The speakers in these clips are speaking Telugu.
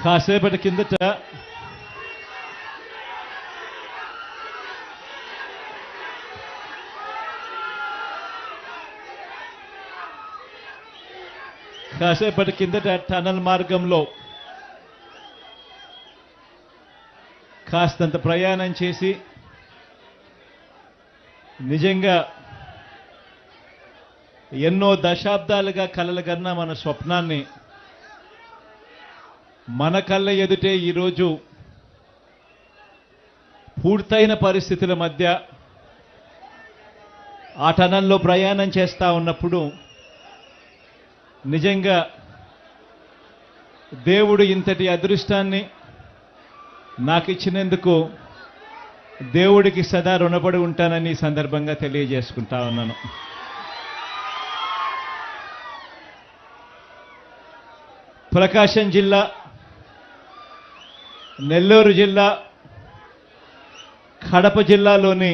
కాసేపటి కిందట టనల్ మార్గంలో కాస్తంత ప్రయాణం చేసి నిజంగా ఎన్నో దశాబ్దాలుగా కలలుగన్న మన స్వప్నాన్ని మన కళ్ళ ఎదుటే ఈరోజు పూర్తయిన పరిస్థితుల మధ్య ఆ టనల్లో ప్రయాణం చేస్తూ ఉన్నప్పుడు నిజంగా దేవుడు ఇంతటి అదృష్టాన్ని నాకు ఇచ్చినందుకు దేవుడికి సదా రుణపడి ఉంటానని ఈ సందర్భంగా తెలియజేసుకుంటా ఉన్నాను. ప్రకాశం జిల్లా, నెల్లూరు జిల్లా, కడప జిల్లాలోని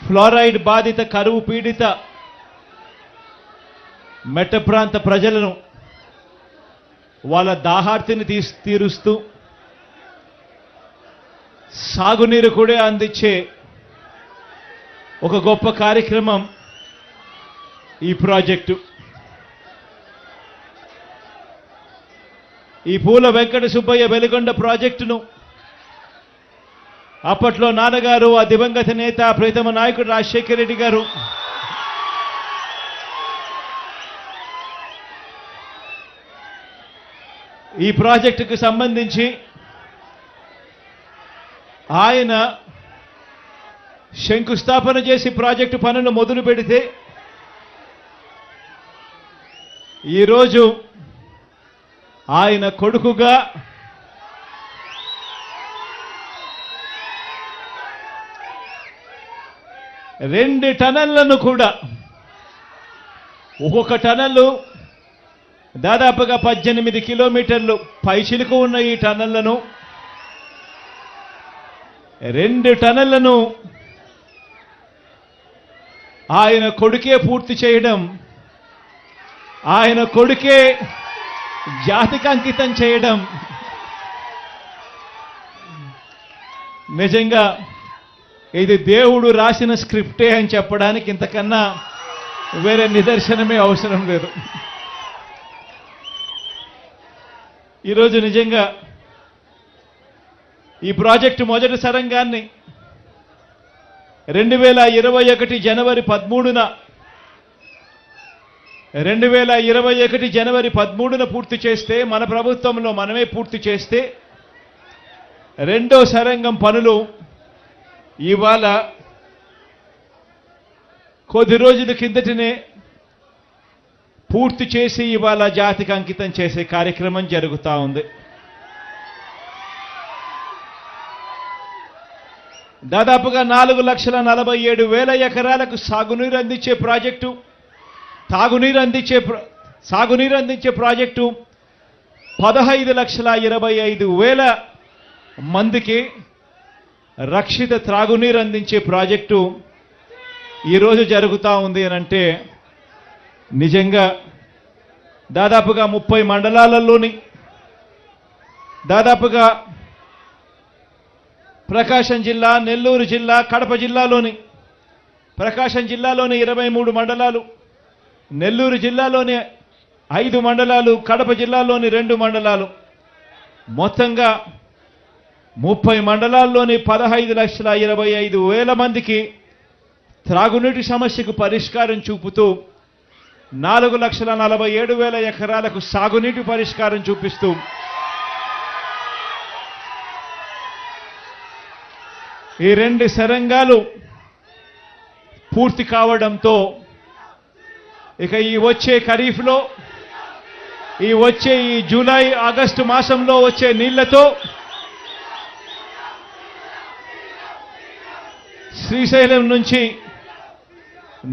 ఫ్లోరైడ్ బాధిత కరువు పీడిత మెట్ట ప్రాంత ప్రజలను వాళ్ళ దాహార్తిని తీరుస్తూ సాగునీరు కూడా అందించే ఒక గొప్ప కార్యక్రమం ఈ ప్రాజెక్టు. ఈ పూల వెంకట సుబ్బయ్య వెలుగొండ ప్రాజెక్టును అప్పట్లో నాన్నగారు, ఆ దివంగత నేత ప్రీతమ నాయకుడు రాజశేఖర రెడ్డి గారు ఈ ప్రాజెక్టుకు సంబంధించి ఆయన శంకుస్థాపన చేసి ప్రాజెక్టు పనులు మొదలు పెడితే ఈరోజు ఆయన కొడుకుగా రెండు టనళ్లను కూడా, ఒక్కొక్క టనల్లు దాదాపుగా 18 కిలోమీటర్లు పైచిలుకు ఉన్న ఈ టనళ్లను, 2 టనళ్లను ఆయన కొడుకే పూర్తి చేయడం, ఆయన కొడుకే జాతికి అంకితం చేయడం నిజంగా ఇది దేవుడు రాసిన స్క్రిప్టే అని చెప్పడానికి ఇంతకన్నా వేరే నిదర్శనమే అవసరం లేదు. ఈరోజు నిజంగా ఈ ప్రాజెక్టు మొదటి సరంగాన్ని 2021 జనవరి 13న పూర్తి చేస్తే, మన ప్రభుత్వంలో మనమే పూర్తి చేస్తే, రెండో సరంగం పనులు ఇవాళ కొద్ది రోజుల కిందటనే పూర్తి చేసి ఇవాళ జాతికి అంకితం చేసే కార్యక్రమం జరుగుతూ ఉంది. దాదాపుగా 4,47,000 ఎకరాలకు సాగునీరు అందించే ప్రాజెక్టు, సాగునీరు అందించే ప్రాజెక్టు 15,25,000 మందికి రక్షిత త్రాగునీరు అందించే ప్రాజెక్టు ఈరోజు జరుగుతూ ఉంది అని అంటే నిజంగా దాదాపుగా 30 మండలాలలోని దాదాపుగా ప్రకాశం జిల్లా, నెల్లూరు జిల్లా, కడప జిల్లాలోని ప్రకాశం జిల్లాలోని 23 మండలాలు, నెల్లూరు జిల్లాలోని 5 మండలాలు, కడప జిల్లాలోని 2 మండలాలు, మొత్తంగా 30 మండలాల్లోని 15,25,000 మందికి త్రాగునీటి సమస్యకు పరిష్కారం చూపుతూ 4,47,000 ఎకరాలకు సాగునీటి పరిష్కారం చూపిస్తూ ఈ 2 సరంగాలు పూర్తి కావడంతో ఇక ఈ వచ్చే ఖరీఫ్లో, ఈ జూలై ఆగస్టు మాసంలో వచ్చే నీళ్లతో శ్రీశైలం నుంచి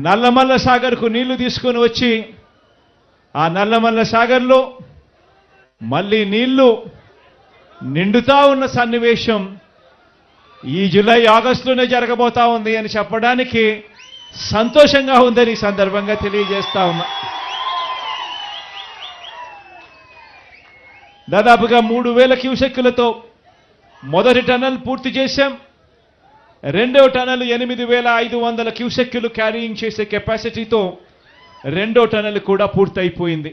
నల్లమల్ల సాగర్కు నీళ్లు తీసుకొని వచ్చి ఆ నల్లమల్ల సాగర్లో మళ్ళీ నీళ్లు నిండుతా ఉన్న సన్నివేశం ఈ జూలై ఆగస్టులోనే జరగబోతా ఉంది అని చెప్పడానికి సంతోషంగా ఉందని ఈ సందర్భంగా తెలియజేస్తా ఉన్నా. దాదాపుగా 3000 క్యూసెక్కులతో మొదటి టనల్ పూర్తి చేశాం. రెండో టనల్ 8500 క్యూసెక్కులు క్యారీయింగ్ చేసే కెపాసిటీతో రెండో టనల్ కూడా పూర్తయిపోయింది.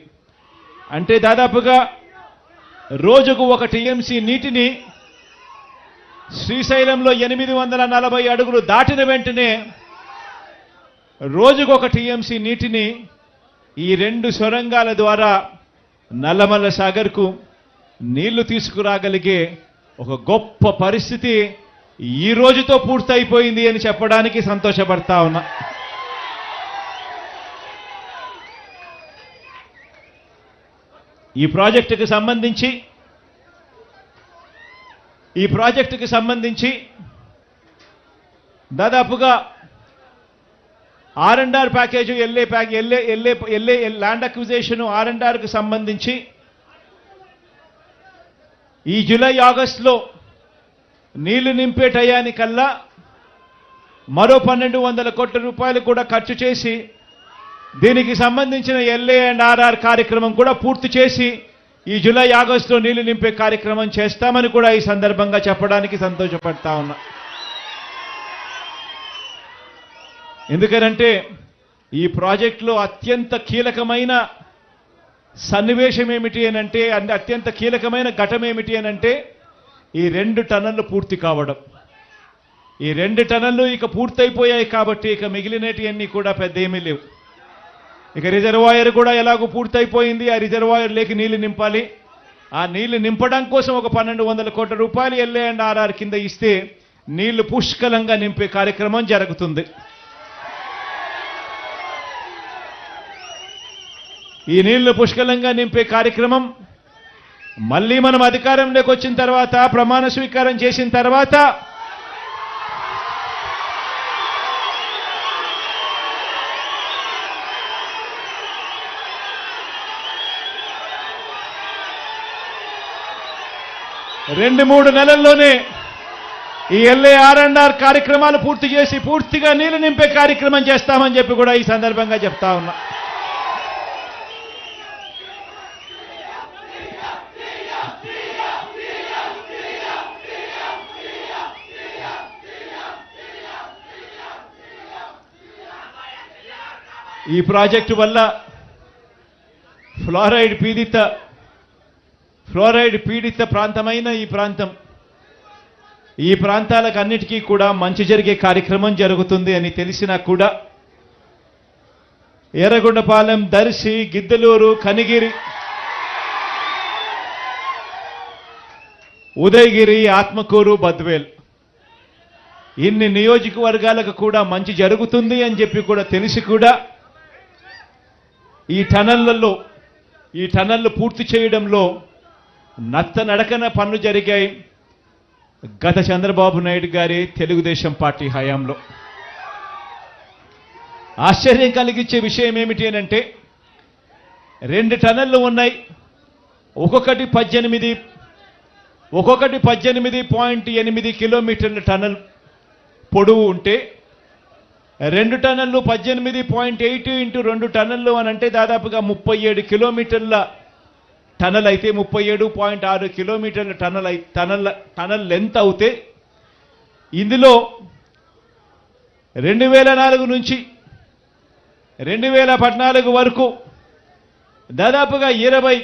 అంటే దాదాపుగా రోజుకు 1 టీఎంసీ నీటిని శ్రీశైలంలో 840 అడుగులు దాటిన వెంటనే రోజుకు 1 టీఎంసీ నీటిని ఈ 2 సొరంగాల ద్వారా నల్లమల్ల సాగర్కు నీళ్లు తీసుకురాగలిగే ఒక గొప్ప పరిస్థితి ఈ రోజుతో పూర్తయిపోయింది అని చెప్పడానికి సంతోషపడతా ఉన్నా. ఈ ప్రాజెక్టుకి సంబంధించి దాదాపుగా R&R package LA land acquisition R&Rకు సంబంధించి ఈ జూలై ఆగస్టులో నీళ్లు నింపే టయానికల్లా మరో 1200 కోట్ల రూపాయలు కూడా ఖర్చు చేసి దీనికి సంబంధించిన LA&RR కార్యక్రమం కూడా పూర్తి చేసి ఈ జూలై ఆగస్టులో నీళ్లు నింపే కార్యక్రమం చేస్తామని కూడా ఈ సందర్భంగా చెప్పడానికి సంతోషపడతా ఉన్నా. ఎందుకనంటే ఈ ప్రాజెక్టులో అత్యంత కీలకమైన సన్నివేశం ఏమిటి అనంటే, అత్యంత కీలకమైన ఘటన ఏమిటి అనంటే ఈ 2 టన్నులు పూర్తి కావడం. ఈ 2 టన్నులు ఇక పూర్తయిపోయాయి కాబట్టి ఇక మిగిలినటివన్నీ కూడా పెద్ద ఏమీ లేవు. ఇక రిజర్వాయర్ కూడా ఎలాగో పూర్తయిపోయింది. ఆ రిజర్వాయర్ లేకి నీళ్లు నింపాలి. ఆ నీళ్లు నింపడం కోసం ఒక 1200 కోట్ల రూపాయలు LA&RR కింద ఇస్తే నీళ్లు పుష్కలంగా నింపే కార్యక్రమం జరుగుతుంది. ఈ నీళ్లు పుష్కలంగా నింపే కార్యక్రమం మళ్ళీ మనం అధికారంలోకి వచ్చిన తర్వాత, ప్రమాణ స్వీకారం చేసిన తర్వాత రెండు మూడు నెలల్లోనే ఈ LA&RR కార్యక్రమాలు పూర్తి చేసి పూర్తిగా నీళ్లు నింపే కార్యక్రమం చేస్తామని చెప్పి కూడా ఈ సందర్భంగా చెప్తా ఉన్నా. ఈ ప్రాజెక్టు వల్ల ఫ్లోరైడ్ పీడిత ప్రాంతమైన ఈ ప్రాంతాలకు అన్నిటికీ కూడా మంచి జరిగే కార్యక్రమం జరుగుతుంది అని తెలిసినా కూడా ఎర్రగొండపాలెం, దర్శి, గిద్దలూరు, కనిగిరి, ఉదయగిరి, ఆత్మకూరు, బద్వేల్ ఇన్ని నియోజకవర్గాలకు కూడా మంచి జరుగుతుంది అని చెప్పి కూడా తెలిసి కూడా ఈ టనళ్లు పూర్తి చేయడంలో నత్తనడకన పనులు జరిగాయి గత చంద్రబాబు నాయుడు గారి తెలుగుదేశం పార్టీ హయాంలో. ఆశ్చర్యం కలిగించే విషయం ఏమిటి అనంటే 2 టనళ్లు ఉన్నాయి. ఒక్కొక్కటి 18.8 కిలోమీటర్ల టనల్ పొడవు ఉంటే 2 టనళ్లు 18.8 ఇంటూ 2 టనళ్లు అని అంటే దాదాపుగా 37 కిలోమీటర్ల టనల్ అయితే 37.6 కిలోమీటర్ల టనల్ లెంత్ అవుతే ఇందులో 2004 నుంచి 2014 వరకు దాదాపుగా 20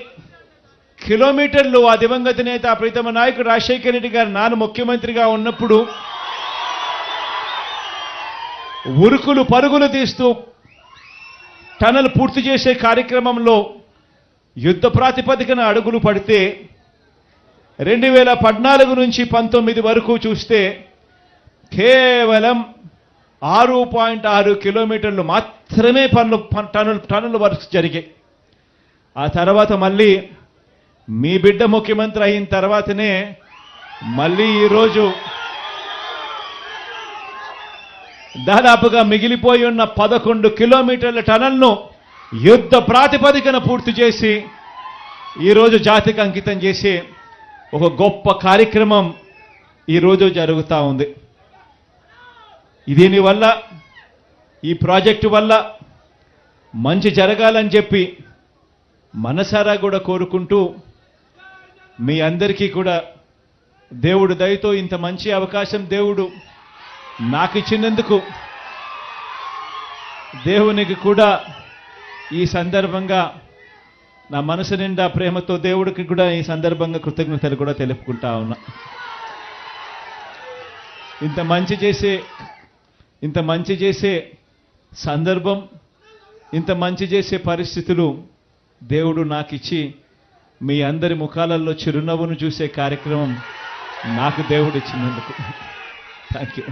కిలోమీటర్లు ఆ దివంగత నేత ప్రీతమ నాయకుడు రాజశేఖర రెడ్డి గారు నాన్న ముఖ్యమంత్రిగా ఉన్నప్పుడు ఉరుకులు పరుగులు తీస్తూ టనల్ పూర్తి చేసే కార్యక్రమంలో యుద్ధ ప్రాతిపదికన అడుగులు పడితే 2014 నుంచి 19 వరకు చూస్తే కేవలం 6.6 కిలోమీటర్లు మాత్రమే టనల్ వర్క్స్ జరిగాయి. ఆ తర్వాత మళ్ళీ మీ బిడ్డ ముఖ్యమంత్రి అయిన తర్వాతనే మళ్ళీ ఈరోజు దాదాపుగా మిగిలిపోయి ఉన్న 11 కిలోమీటర్ల టనల్ను యుద్ధ ప్రాతిపదికన పూర్తి చేసి ఈరోజు జాతికి అంకితం చేసి ఒక గొప్ప కార్యక్రమం ఈరోజు జరుగుతూ ఉంది. దీనివల్ల ఈ ప్రాజెక్టు వల్ల మంచి జరగాలని చెప్పి మనసారా కూడా కోరుకుంటూ మీ అందరికీ కూడా దేవుడు దయతో ఇంత మంచి అవకాశం దేవుడు నాకు ఇచ్చినందుకు దేవునికి కూడా ఈ సందర్భంగా నా మనసు నిండా ప్రేమతో దేవుడికి కూడా ఈ సందర్భంగా కృతజ్ఞతలు కూడా తెలుపుకుంటా ఉన్నా. ఇంత మంచి చేసే సందర్భం, ఇంత మంచి చేసే పరిస్థితులు దేవుడు నాకు ఇచ్చి మీ అందరి ముఖాలలో చిరునవ్వును చూసే కార్యక్రమం నాకు దేవుడు ఇచ్చినందుకు థ్యాంక్ యూ.